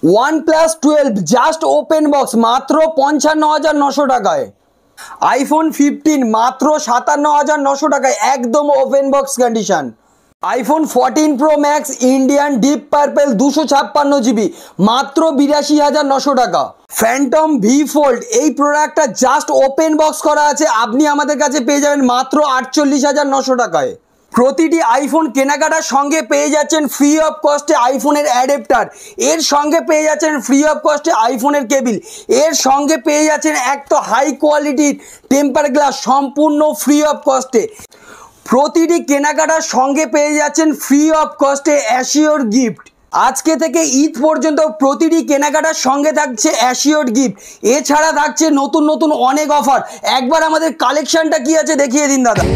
OnePlus 12 just open box মাত্র ৫৫,৯০০ টাকায়। iPhone 15 মাত্র ৫৭,৯০০ টাকায় একদম open box condition. iPhone 14 Pro Max Indian deep purple 256 GB মাত্র ৮২,৯০০ টাকা। ফ্যান্টম ভি ফোল্ড এই প্রোডাক্টটা জাস্ট ওপেন বক্স করা আছে, আপনি আমাদের কাছে পেয়ে যাবেন মাত্র ৪৮,৯০০ টাকায়। প্রতিটি আইফোন কেনাকাটার সঙ্গে পেয়ে যাচ্ছেন ফ্রি অফ কস্টে আইফোনের অ্যাডাপ্টার, এর সঙ্গে পেয়ে যাচ্ছেন ফ্রি অফ কস্টে আইফোনের কেবিল, এর সঙ্গে পেয়ে যাচ্ছেন এক তো হাই কোয়ালিটির টেম্পার গ্লাস সম্পূর্ণ ফ্রি অফ কস্টে। প্রতিটি কেনাকাটার সঙ্গে পেয়ে যাচ্ছেন ফ্রি অফ কস্টে অ্যাসিওর গিফট। আজকে থেকে ঈদ পর্যন্ত প্রতিটি কেনাকাটার সঙ্গে থাকছে অ্যাসিওর গিফট, এছাড়া থাকছে নতুন নতুন অনেক অফার। একবার আমাদের কালেকশনটা কি আছে দেখিয়ে দিন দাদা।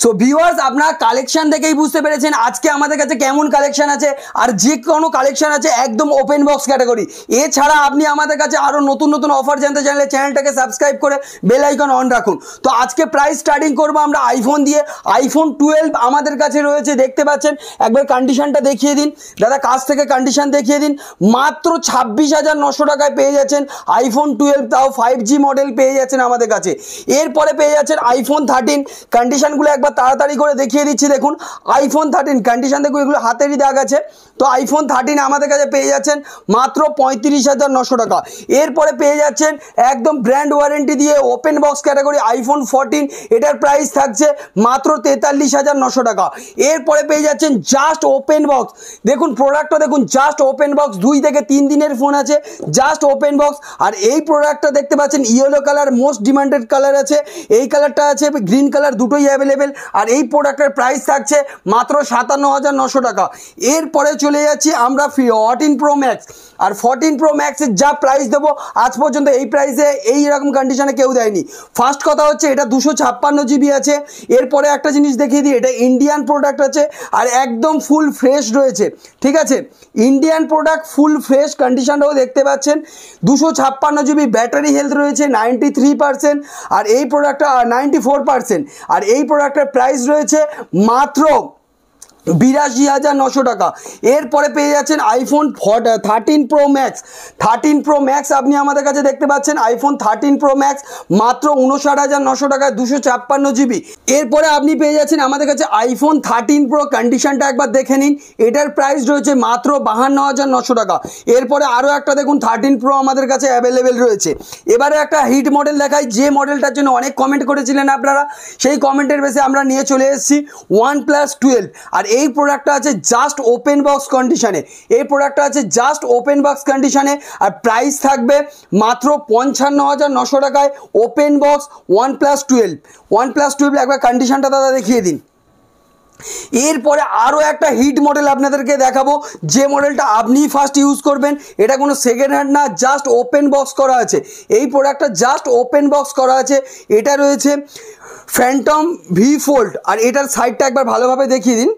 সো ভিউয়ার্স, আপনারা কালেকশন দেখেই বুঝতে পেরেছেন আজকে আমাদের কাছে কেমন কালেকশন আছে, আর যে কোনো কালেকশন আছে একদম ওপেন বক্স ক্যাটাগরি। এছাড়া আপনি আমাদের কাছে আরও নতুন নতুন অফার জানতে চাইলে চ্যানেলটাকে সাবস্ক্রাইব করে বেল আইকন অন রাখুন। তো আজকে প্রাইস স্টার্টিং করবো আমরা আইফোন দিয়ে। iPhone 12 আমাদের কাছে রয়েছে, দেখতে পাচ্ছেন। একবার কন্ডিশনটা দেখিয়ে দিন দাদা, কাছ থেকে কন্ডিশন দেখিয়ে দিন। মাত্র 26,৯০০ টাকায় পেয়ে যাচ্ছেন iPhone 12, তাও 5G মডেল পেয়ে যাচ্ছেন আমাদের কাছে। এরপরে পেয়ে যাচ্ছেন iPhone 13। কন্ডিশনগুলো একবার তাড়াতাড়ি করে দেখিয়ে দিচ্ছি। দেখুন iPhone 13 কন্ডিশন দেখুন, এগুলো হাতেরই দাগ আছে। তো iPhone 13 আমাদের কাছে পেয়ে যাচ্ছেন মাত্র ৩৫,৯০০ টাকা। এরপরে পেয়ে যাচ্ছেন একদম ব্র্যান্ড ওয়ারেন্টি দিয়ে ওপেন বক্স ক্যাটাগরি iPhone 14, এটার প্রাইস থাকছে মাত্র ৪৩,৯০০ টাকা। এরপরে পেয়ে যাচ্ছেন জাস্ট ওপেন বক্স, দেখুন প্রোডাক্টটা দেখুন, জাস্ট ওপেন বক্স, 2 থেকে 3 দিনের ফোন আছে, জাস্ট ওপেন বক্স। আর এই প্রোডাক্টটা দেখতে পাচ্ছেন yellow colour, most demanded colour আছে, এই কালারটা আছে, গ্রিন কালার, দুটোই অ্যাভেলেবেল। আর এই প্রোডাক্টের প্রাইস থাকছে মাত্র ৫৭,৯০০ টাকা। এরপরে চলে যাচ্ছি আমরা 14 Pro Max। আর 14 Pro Maxের যা প্রাইস দেবো আজ পর্যন্ত এই প্রাইসে এইরকম কন্ডিশনে কেউ দেয়নি। ফার্স্ট কথা হচ্ছে এটা 256 GB আছে। এরপরে একটা জিনিস দেখিয়ে দিই, এটা ইন্ডিয়ান প্রোডাক্ট আছে আর একদম ফুল ফ্রেশ রয়েছে, ঠিক আছে। ইন্ডিয়ান প্রোডাক্ট ফুল ফ্রেশ কন্ডিশনটাও দেখতে পাচ্ছেন। 256 GB ব্যাটারি হেলথ রয়েছে 93%, আর এই প্রোডাক্টটা 94%। আর এই প্রোডাক্টের প্রাইস রয়েছে মাত্র ৮২,৯০০ টাকা। এরপরে পেয়ে যাচ্ছেন iPhone 13 Pro Max। 13 Pro Max আপনি আমাদের কাছে দেখতে পাচ্ছেন iPhone 13 Pro Max মাত্র ৫৯,৯০০ টাকায় 256 GB। এরপরে আপনি পেয়ে যাচ্ছেন আমাদের কাছে iPhone 13 Pro, কন্ডিশনটা একবার দেখে নিন, এটার প্রাইস রয়েছে মাত্র ৫২,৯০০ টাকা। এরপরে আরও একটা দেখুন 13 Pro আমাদের কাছে অ্যাভেলেবেল রয়েছে। এবারে একটা হিট মডেল দেখাই, যে মডেলটার জন্য অনেক কমেন্ট করেছিলেন আপনারা, সেই কমেন্টের বেসে আমরা নিয়ে চলে এসেছি OnePlus 12। আর এই প্রোডাক্টটা আছে জাস্ট ওপেন বক্স কন্ডিশনে, এই প্রোডাক্টটা আছে জাস্ট ওপেন বক্স কন্ডিশনে। আর প্রাইস থাকবে মাত্র ৫৫,৯০০ টাকায় ওপেন বক্স OnePlus 12। OnePlus 12 একবার কন্ডিশনটা দাদা দেখিয়ে দিন। এরপরে আরও একটা হিট মডেল আপনাদেরকে দেখাবো, যে মডেলটা আপনি ফার্স্ট ইউজ করবেন। এটা কোনো সেকেন্ড হ্যান্ড না, জাস্ট ওপেন বক্স করা আছে। এই প্রোডাক্টটা জাস্ট ওপেন বক্স করা আছে। এটা রয়েছে ফ্যান্টম ভি ফোল্ড। আর এটার সাইডটা একবার ভালোভাবে দেখিয়ে দিন।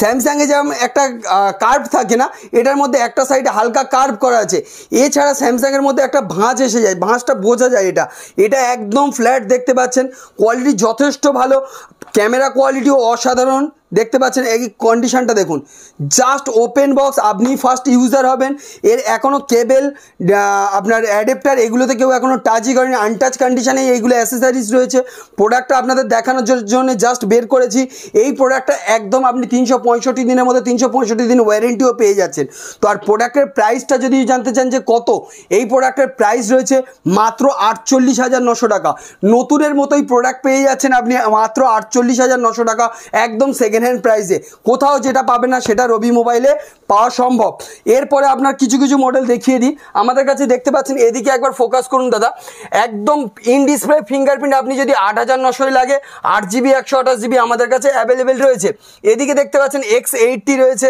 স্যামসাংয়ে যেমন একটা কার্ভ থাকে না, এটার মধ্যে একটা সাইডে হালকা কার্ভ করা আছে। এছাড়া স্যামসাংয়ের মধ্যে একটা ভাঁজ এসে যায়, ভাঁজটা বোঝা যায়। এটা একদম ফ্ল্যাট দেখতে পাচ্ছেন, কোয়ালিটি যথেষ্ট ভালো, ক্যামেরা কোয়ালিটিও অসাধারণ দেখতে পাচ্ছেন। এই কন্ডিশনটা দেখুন, জাস্ট ওপেন বক্স, আপনি ফার্স্ট ইউজার হবেন। এর এখনও কেবেল, আপনার অ্যাডাপ্টার, এগুলোতে কেউ এখনও টাচই করেনি, আনটাচ কন্ডিশনে এইগুলো অ্যাসেসারিজ রয়েছে। প্রোডাক্টটা আপনাদের দেখানোর জন্য জাস্ট বের করেছি। এই প্রোডাক্টটা একদম আপনি ৩৬৫ দিনের মধ্যে ৩৬৫ দিন ওয়ারেন্টিও পেয়ে যাচ্ছেন। তো আর প্রোডাক্টের প্রাইসটা যদি জানতে চান যে কত, এই প্রোডাক্টের প্রাইস রয়েছে মাত্র ৪৮,৯০০ টাকা। নতুনের মতোই প্রোডাক্ট পেয়ে যাচ্ছেন আপনি মাত্র ৪৮,৯০০ টাকা, একদম সেকেন্ড হ্যান্ড প্রাইসে। কোথাও যেটা পাবেন না সেটা রবি মোবাইলে পাওয়া সম্ভব। এরপরে আপনার কিছু কিছু মডেল দেখিয়ে দিই। আমাদের কাছে দেখতে পাচ্ছেন, এদিকে একবার ফোকাস করুন দাদা, একদম ইন ডিসপ্লে ফিঙ্গারপ্রিন্ট। আপনি যদি 8900 লাগে 8GB 128GB আমাদের কাছে অ্যাভেলেবেল রয়েছে। এদিকে দেখতে পাচ্ছেন X80 রয়েছে,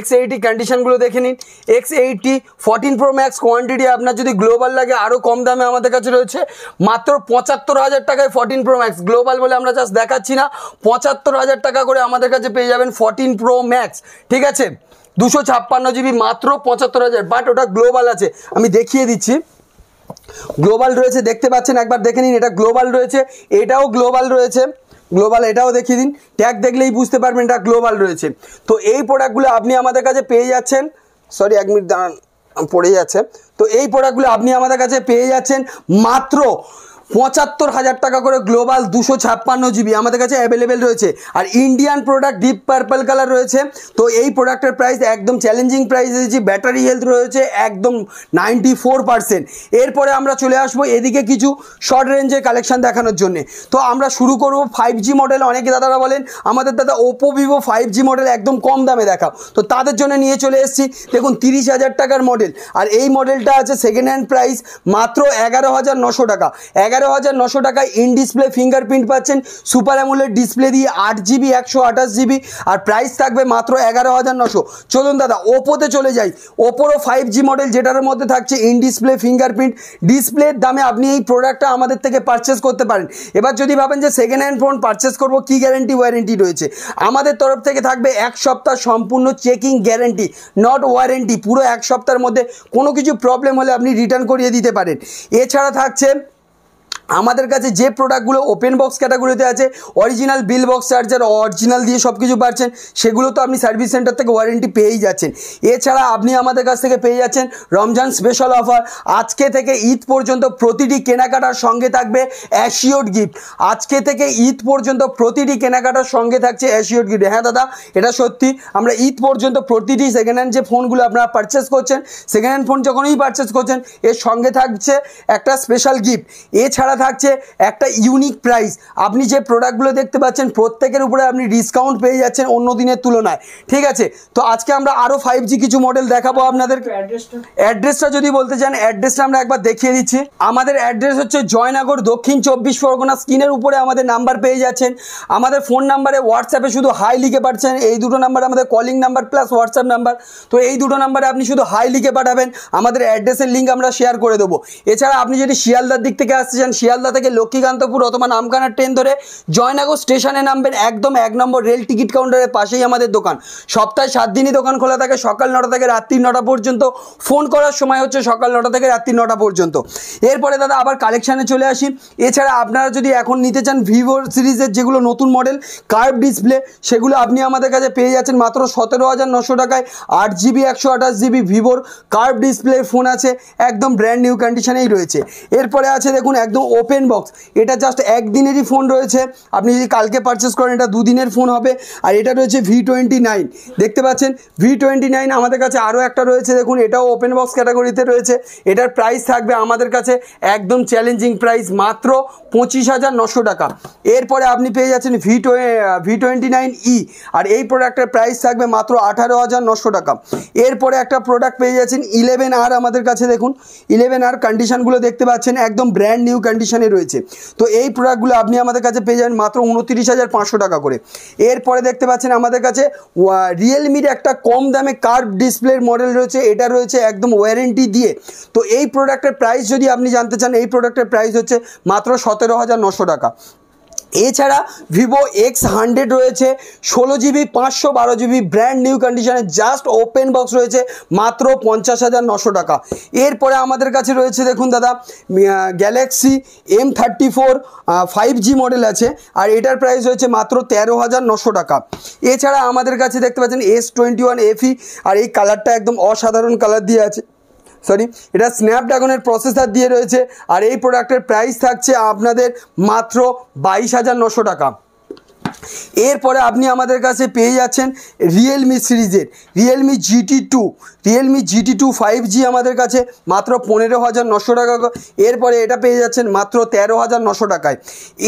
X80 কন্ডিশনগুলো দেখে নিন। X80 14 Pro Max কোয়ান্টিটি আপনার যদি গ্লোবাল লাগে আরও কম দামে আমাদের কাছে রয়েছে মাত্র 75,000 টাকায় 14 Pro Max। গ্লোবাল বলে আমরা জাস্ট দেখাচ্ছি না, 75,000 টাকা করে আমাদের কাছে পেয়ে যাবেন 14 Pro Max। ঠিক আছে, 256GB মাত্র 75,000, বাট ওটা গ্লোবাল আছে, আমি দেখিয়ে দিচ্ছি। গ্লোবাল রয়েছে, দেখতে পাচ্ছেন, একবার দেখে নিন, এটা গ্লোবাল রয়েছে, এটাও গ্লোবাল রয়েছে। গ্লোবাল এটাও দেখিয়ে দিন, ট্যাগ দেখলেই বুঝতে পারবেন এটা গ্লোবাল রয়েছে। তো এই প্রোডাক্টগুলো আপনি আমাদের কাছে পেয়ে যাচ্ছেন, সরি 1 মিনিট দাঁড়ান, পড়ে যাচ্ছে। তো এই প্রোডাক্টগুলো আপনি আমাদের কাছে পেয়ে যাচ্ছেন মাত্র 75,000 টাকা করে গ্লোবাল, 256GB আমাদের কাছে অ্যাভেলেবেল রয়েছে। আর Indian product deep purple colour রয়েছে। তো এই প্রোডাক্টের প্রাইস একদম চ্যালেঞ্জিং প্রাইস দিয়েছি। ব্যাটারি হেলথ রয়েছে একদম 94%। এরপরে আমরা চলে আসবো এদিকে কিছু শর্ট রেঞ্জের কালেকশন দেখানোর জন্য। তো আমরা শুরু করব 5G মডেল। অনেকে দাদারা বলেন আমাদের দাদা ওপো ভিভো 5G মডেল একদম কম দামে দেখাও, তো তাদের জন্য নিয়ে চলে এসেছি। দেখুন 30,000 টাকার মডেল, আর এই মডেলটা আছে সেকেন্ড হ্যান্ড প্রাইস মাত্র 11,900 টাকা। 11,900 টাকায় ইন ডিসপ্লে ফিঙ্গারপ্রিন্ট পাচ্ছেন, সুপার অ্যামোলেড ডিসপ্লে দিয়ে 8GB 128GB, আর প্রাইস থাকবে মাত্র 11,900। চলুন দাদা ওপোতে চলে যাই। ওপোরও 5G মডেল, যেটার মধ্যে থাকছে ইন ডিসপ্লে ফিঙ্গারপ্রিন্ট। ডিসপ্লের দামে আপনি এই প্রোডাক্টটা আমাদের থেকে পারচেস করতে পারেন। এবার যদি ভাবেন যে সেকেন্ড হ্যান্ড ফোন পারচেস করবো, কী গ্যারেন্টি ওয়ারেন্টি রয়েছে, আমাদের তরফ থেকে থাকবে 1 সপ্তাহ সম্পূর্ণ চেকিং গ্যারেন্টি, নট ওয়ারেন্টি। পুরো 1 সপ্তাহের মধ্যে কোনো কিছু প্রবলেম হলে আপনি রিটার্ন করিয়ে দিতে পারেন। এছাড়া থাকছে আমাদের কাছে যে প্রোডাক্টগুলো ওপেন বক্স ক্যাটাগরিতে আছে, original bill box charger original দিয়ে সব কিছু পাচ্ছেন, সেগুলো তো আপনি সার্ভিস সেন্টার থেকে ওয়ারেন্টি পেয়েই যাচ্ছেন। এছাড়া আপনি আমাদের কাছ থেকে পেয়ে যাচ্ছেন রমজান স্পেশাল অফার। আজকে থেকে ঈদ পর্যন্ত প্রতিটি কেনাকাটার সঙ্গে থাকবে অ্যাসিওর গিফট। আজকে থেকে ঈদ পর্যন্ত প্রতিটি কেনাকাটার সঙ্গে থাকছে অ্যাসিওর গিফট। হ্যাঁ দাদা, এটা সত্যি। আমরা ঈদ পর্যন্ত প্রতিটি সেকেন্ড হ্যান্ড যে ফোনগুলো আপনারা পারচেস করছেন, সেকেন্ড হ্যান্ড ফোন যখনই পারচেস করছেন, এর সঙ্গে থাকছে একটা স্পেশাল গিফট। এছাড়া থাকছে একটা ইউনিক প্রাইস। আপনি যে প্রোডাক্টগুলো দেখতে পাচ্ছেন প্রত্যেকের উপরে আপনি ডিসকাউন্ট পেয়ে যাচ্ছেন অন্য দিনের তুলনায়। ঠিক আছে, তো আজকে আমরা আরও 5G কিছু মডেল দেখাবো আপনাদের। অ্যাড্রেসটা যদি বলতে চান, অ্যাড্রেসটা আমরা একবার দেখিয়ে দিচ্ছি। আমাদের অ্যাড্রেস হচ্ছে জয়নগর, দক্ষিণ 24 পরগনা। স্ক্রিনের উপরে আমাদের নাম্বার পেয়ে যাচ্ছেন। আমাদের ফোন নাম্বারে হোয়াটসঅ্যাপে শুধু হাই লিখে পাঠাচ্ছেন। এই দুটো নাম্বার আমাদের calling number plus WhatsApp number. তো এই দুটো নাম্বারে আপনি শুধু হাই লিখে পাঠাবেন, আমাদের অ্যাড্রেসের লিঙ্ক আমরা শেয়ার করে দেবো। এছাড়া আপনি যদি শিয়ালদার দিক থেকে আসতে চান, শিয়ালদা থেকে লক্ষ্মীকান্তপুর অথবা নামখানার ট্রেন ধরে জয়নগর স্টেশনে নামবেন, একদম 1 নম্বর রেল টিকিট কাউন্টারের পাশেই আমাদের দোকান। সপ্তাহে 7 দিনই দোকান খোলা থাকে, সকাল 9টা থেকে রাত্রি 9টা পর্যন্ত। ফোন করার সময় হচ্ছে সকাল 9টা থেকে রাত্রি 9টা পর্যন্ত। এরপরে দাদা আবার কালেকশানে চলে আসি। এছাড়া আপনারা যদি এখন নিতে চান ভিভো সিরিজের যেগুলো নতুন মডেল কার্ভ ডিসপ্লে, সেগুলো আপনি আমাদের কাছে পেয়ে যাচ্ছেন মাত্র 17,900 টাকায়। 8GB 128GB ভিভোর কার্ভ ডিসপ্লে ফোন আছে, একদম ব্র্যান্ড নিউ কন্ডিশনেই রয়েছে। এরপরে আছে দেখুন একদম ওপেন বক্স, এটা জাস্ট একদিনেরই ফোন রয়েছে। আপনি যদি কালকে পারচেস করেন এটা 2 দিনের ফোন হবে। আর এটা রয়েছে V29, দেখতে পাচ্ছেন V29। আমাদের কাছে আরও একটা রয়েছে দেখুন, এটাও ওপেন বক্স ক্যাটাগরিতে রয়েছে। এটার প্রাইস থাকবে আমাদের কাছে একদম চ্যালেঞ্জিং প্রাইস, মাত্র 25,900 টাকা। এরপরে আপনি পেয়ে যাচ্ছেন V29E, আর এই প্রোডাক্টের প্রাইস থাকবে মাত্র 18,900 টাকা। এরপরে একটা প্রোডাক্ট পেয়ে যাচ্ছেন 11R আমাদের কাছে। দেখুন 11R কন্ডিশনগুলো দেখতে পাচ্ছেন একদম ব্র্যান্ড নিউ কন্ডিশনে রয়েছে। তো এই প্রোডাক্টগুলো আপনি আমাদের কাছে পেয়ে যাবেন মাত্র 29,500 টাকা করে। এরপরে দেখতে পাচ্ছেন আমাদের কাছে রিয়েলমির একটা কম দামে কার্ভ ডিসপ্লের মডেল রয়েছে, এটা রয়েছে একদম ওয়ারেন্টি দিয়ে। তো এই প্রোডাক্টের প্রাইস যদি আপনি জানতে চান, এই প্রোডাক্টের প্রাইস হচ্ছে মাত্র 17,900 টাকা। এছাড়া ভিভো X100 রয়েছে 16GB 512GB ব্র্যান্ড নিউ কন্ডিশনে, জাস্ট ওপেন বক্স রয়েছে মাত্র 50,900 টাকা। এরপরে আমাদের কাছে রয়েছে দেখুন দাদা গ্যালাক্সি M34 5G মডেল আছে, আর এটার প্রাইস হয়েছে মাত্র 13,900 টাকা। এছাড়া আমাদের কাছে দেখতে পাচ্ছেন S21 FE, আর এই কালারটা একদম অসাধারণ কালার দিয়ে আছে, সরি এটা স্ন্যাপড্রাগনের প্রসেসর দিয়ে রয়েছে। আর এই প্রোডাক্টের প্রাইস থাকছে আপনাদের মাত্র 22,900 টাকা। এরপরে আপনি আমাদের কাছে পেয়ে যাচ্ছেন রিয়েলমি সিরিজের রিয়েলমি GT2 5G আমাদের কাছে মাত্র 15,900 টাকা। এরপরে এটা পেয়ে যাচ্ছেন মাত্র 13,900 টাকায়।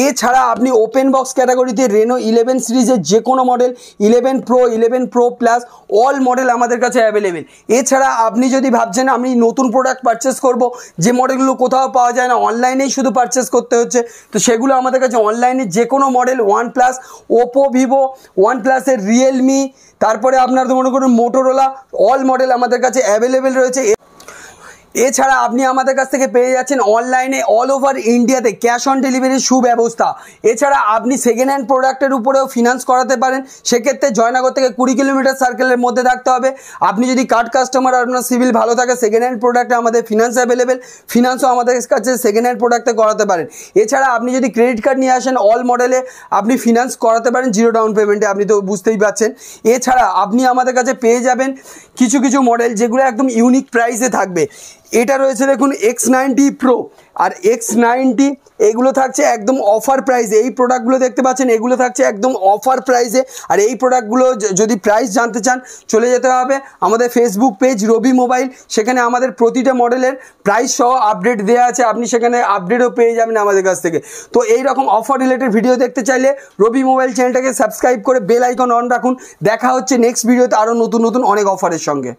এছাড়া আপনি ওপেন বক্স ক্যাটাগরিতে রেনো 11 সিরিজের যে কোনো model 11 Pro 11 Pro plus all model আমাদের কাছে অ্যাভেলেবেল। এছাড়া আপনি যদি ভাবছেন আমি নতুন প্রোডাক্ট পারচেস করব, যে মডেলগুলো কোথাও পাওয়া যায় না, অনলাইনেই শুধু পারচেস করতে হচ্ছে, তো সেগুলো আমাদের কাছে অনলাইনে যে কোনো মডেল OnePlus, ওপো, ভিভো, OnePlus-এর রিয়েলমি, তারপরে আপনার মনে করুন মোটোরোলা, অল মডেল আমাদের কাছে অ্যাভেলেবেল রয়েছে। এছাড়া আপনি আমাদের কাছ থেকে পেয়ে যাচ্ছেন অনলাইনে অল ওভার ইন্ডিয়াতে ক্যাশ অন ডেলিভারির সুব্যবস্থা। এছাড়া আপনি সেকেন্ড হ্যান্ড প্রোডাক্টের উপরেও ফিনান্স করাতে পারেন। সেক্ষেত্রে জয়নগর থেকে 20 কিলোমিটার সার্কেলের মধ্যে থাকতে হবে। আপনি যদি কার্ড কাস্টমার, আপনার সিভিল ভালো থাকে, সেকেন্ড হ্যান্ড প্রোডাক্টে আমাদের ফিনান্স অ্যাভেলেবেল, ফিনান্সও আমাদের কাছে সেকেন্ড হ্যান্ড প্রোডাক্টে করাতে পারেন। এছাড়া আপনি যদি ক্রেডিট কার্ড নিয়ে আসেন অল মডেলে আপনি ফিনান্স করাতে পারেন 0 ডাউন পেমেন্টে, আপনি তো বুঝতেই পারছেন। এছাড়া আপনি আমাদের কাছে পেয়ে যাবেন কিছু কিছু মডেল যেগুলো একদম ইউনিক প্রাইসে থাকবে। এটা রয়েছে দেখুন X90 Pro আর X90, এগুলো থাকছে একদম অফার প্রাইসে। এই প্রোডাক্টগুলো দেখতে পাচ্ছেন, এগুলো থাকছে একদম অফার প্রাইসে। আর এই প্রোডাক্টগুলো যদি প্রাইস জানতে চান চলে যেতে হবে আমাদের ফেসবুক পেজ রবি মোবাইল, সেখানে আমাদের প্রতিটা মডেলের প্রাইস সহ আপডেট দেওয়া আছে, আপনি সেখানে আপডেটও পেয়ে যাবেন আমাদের কাছ থেকে। তো এই রকম অফার রিলেটেড ভিডিও দেখতে চাইলে রবি মোবাইল চ্যানেলটাকে সাবস্ক্রাইব করে বেল আইকন অন রাখুন। দেখা হচ্ছে নেক্সট ভিডিওতে আরও নতুন নতুন অনেক অফারের সঙ্গে।